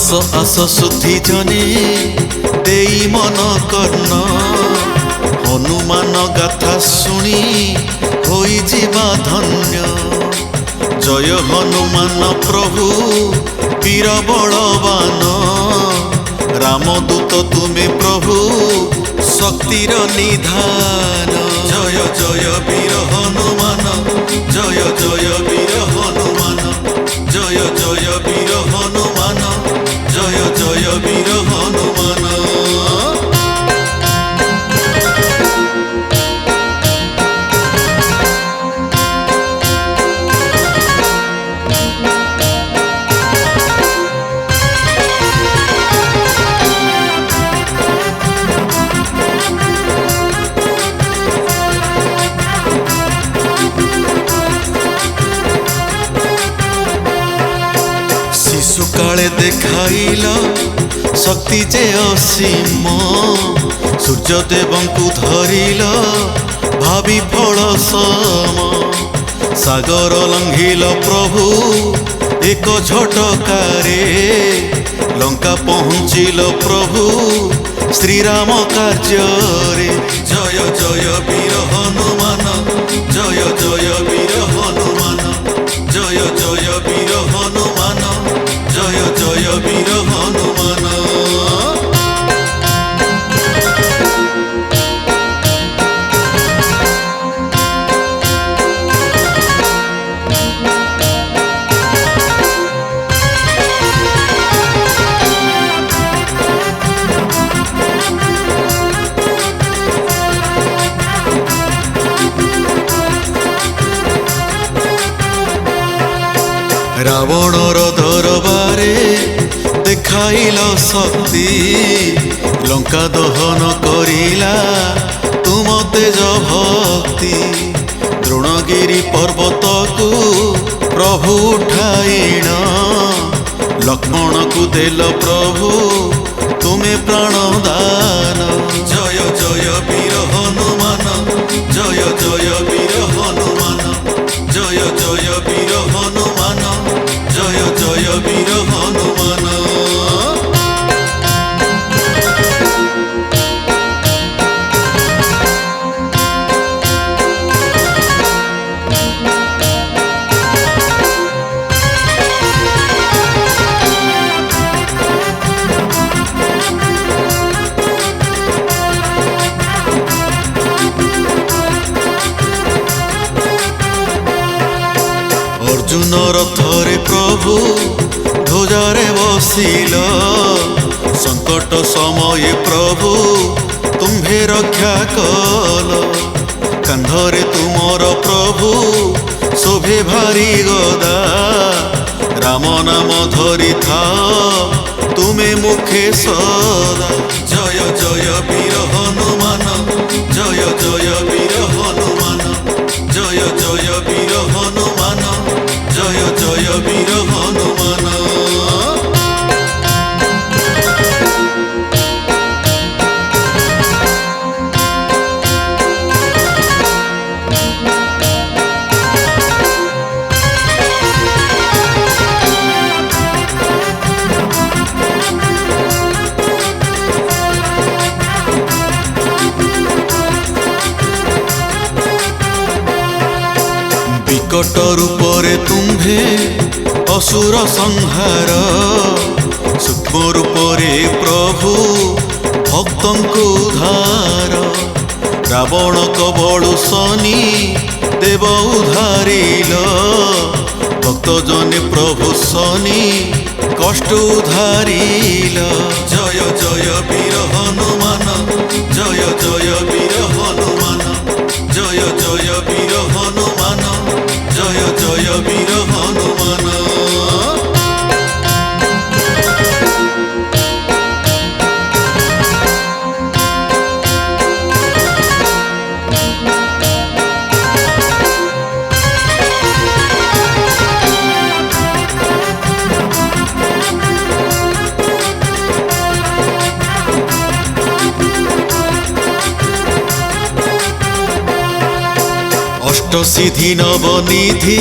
আস শুদ্ধি জনে দেই মন কর্ণ হনুমান গাথা শুনি হই যা ধন্য। জয় হনুমান প্রভু বীর বলবান রামদূত তুমে প্রভু শক্তির নিধান। জয় জয় বীর হনুমান জয় জয় বীর হনুমান জয় জয় বীর হনুমান জয় জয় বীর হনুমান। কালে দেখাইল শক্তি যে অসীম সূর্যদেবଙ୍କୁ ধরিল ভাবি ফল সম। সাগর লঙ্ঘিল প্রভু এক ঝটকারে লঙ্কা পৌঁছিল প্রভু শ্রীরাম কার্যরে। জয় জয় বীর হনুমান জয় জয় বীর হনুমান জয় জয় বীর হনুমান জয় জয় বীর হনুমান। রাবণর দরবারে দেখাইল শক্তি লঙ্কা দহন করিলা তুম তেজ ভক্তি। দ্রোণগিরি পর্বতকু প্রভু উঠাইণ লক্ষ্মণকু দেল প্রভু তুমে প্রাণদান। জয় জয় বীর হনুমান জয় জয় বীর হনুমান জয় জয় বীর হনুমান জয় জয় বীর হনুমান। অর্জুন রথরে প্রভু ধ্বজারে বসিল সংকট সময়ে প্রভু তুম্ভে রক্ষা কল। কান্ধরে তুমর প্রভু শোভে ভারি গদা রাম নাম ধরি থাও তুমে মুখে সদা। জয় জয় বীর হনুমান জয় জয় বীর হনুমান জয় জয় বীর হনুমান জয় জয় বীর হনুমান। বিকট রূপরে তুম্ভে অসুর সংহার সূক্ষ্ম রূপরে প্রভু ভক্তଙ୍କୁ উদ্ধার। রাবণ কবଳୁ শনি দেব উদ্ধারিল ভক্ত জনে প্রভু শনি কষ্ট উদ্ধারিল। জয় জয় বীর হনুমান জয় জয় বীর হনুমান জয় জয় বীর হনুমান জয় জয় বীর হনুমান। ଅଷ୍ଟସିଦ୍ଧି ନବନିଧି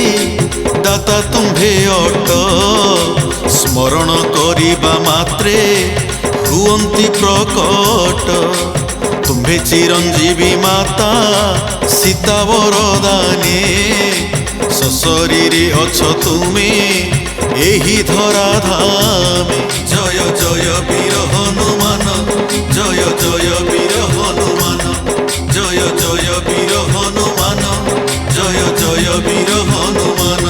ଦାତା ତୁମ୍ଭେ ଅଟ, ସ୍ମରଣ କରିବା ମାତ୍ରେ ହୁଅନ୍ତି ପ୍ରକଟ। ତୁମ୍ଭେ ଚିରଞ୍ଜୀବୀ ମାତା ସୀତା ବରଦାନେ, ସଶରୀରେ ଅଛ ତୁମେ ଏହି ଧରା ଧାମେ। ଜୟ ଜୟ ବୀର ହନୁମାନ, ଜୟ ଜୟ ବୀର ହନୁମାନ, ଜୟ ଜୟ ବୀର ହନୁମାନ, ଜୟ ଜୟ ବୀର ହନୁମାନ।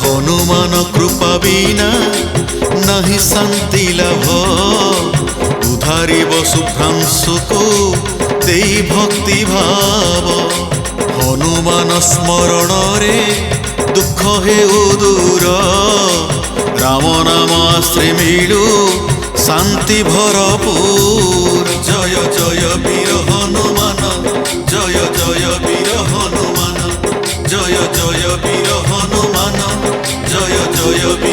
ହନୁମାନ କୃପା ବିନା ନାହିଁ ଶାନ୍ତି ଲାଭ, ଉଦ୍ଧାରିବ ଶୁଭ୍ରାଂଶୁକୁ ଦେଇ ଭକ୍ତି ଭାବ। ହନୁମାନ ସ୍ମରଣରେ ଦୁଃଖ ହେଉ ଦୂର, ରାମ ନାମ ଆଶ୍ରେ ମିଳୁ ଶାନ୍ତି ଭରପୁର। ଜୟ ଜୟ ବୀର ହନୁମାନ, ଜୟ ଜୟ ବୀର ହନୁମାନ, ଜୟ ଜୟ ବୀର ହନୁମାନ, ଜୟ ଜୟ ବୀର